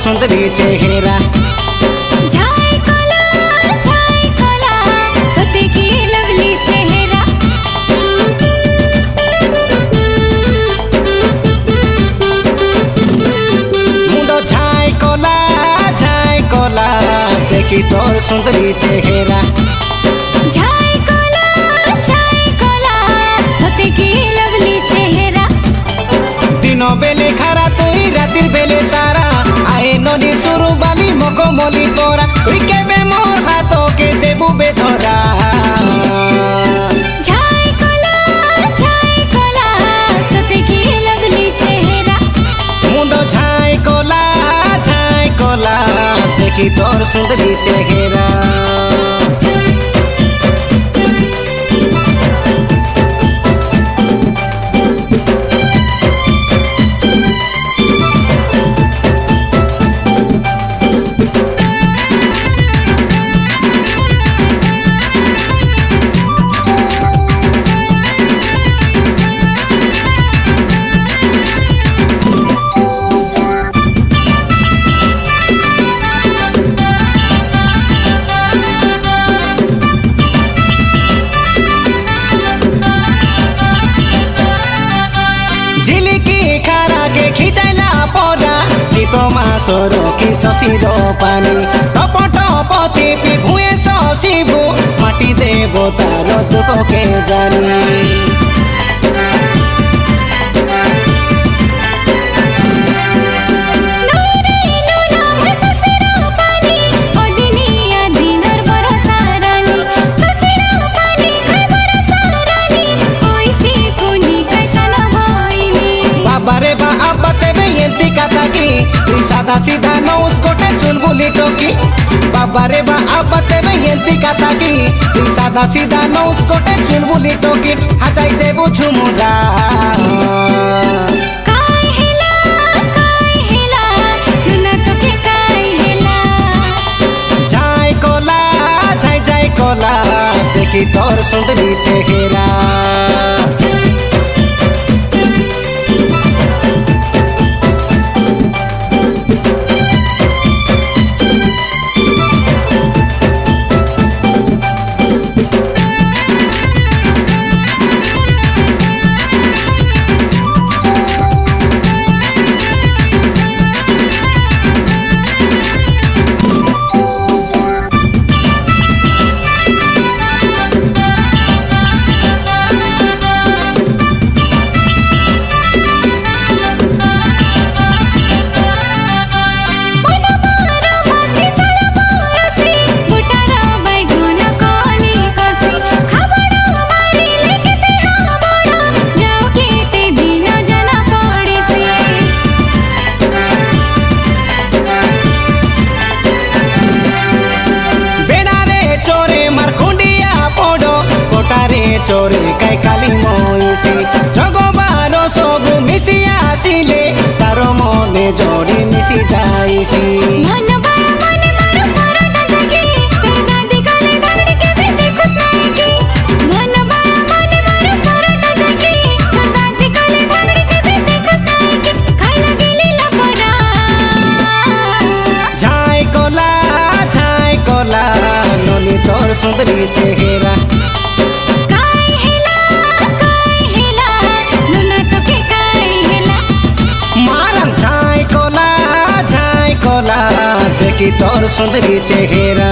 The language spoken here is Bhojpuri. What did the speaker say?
सुंदरी चेहरा। झाय कोला सते की लवली चेहरा। मुंडो झाय कोला देखी तोर सुंदरी चेहरा। झाय कोला सते की लवली चेहरा। दिनों बेले खारा तुई रातिर बेले तारा आए नदी सुरु बाली मको मली तोरा तुई केबे मोर हाथों के देबू बेधरा। झाय कोला सते की लवली चेहरा। मुंडो झाय कोला देखी तोर सुंदरी चेहरा। मासरो कि शशीरो पानी टप टप टिपी भुए शशिबु माटी देबो तारो दुख के जानी। सादा सीधा नौस गोटे चुलबुली टोकी बाबा रे बा अब तेबे येंती कथा की सादा सीधा नौस गोटे चुलबुली टोकी हाजाई देबो झुमुरा। काय हेला लुना तो के काय हेला। झाय कोला देखी तोर सुंदरी चेहरा। चोरे काई काली मोइसी जगबारो सब मिसी आसिले तारो मने जोड़ी मिसी जाइसी। मन मारो मारो नजकी तोर दादी गले दादी के बेटे खुश नहीं की। मन मारो नजकी तोर दादी गले दादी के बेटे खुश नहीं की। खाई लगी लीला परा। झाय कोला नोनी तोर सुंदरी चेहरा। देखी तोर सुंदरी चेहरा।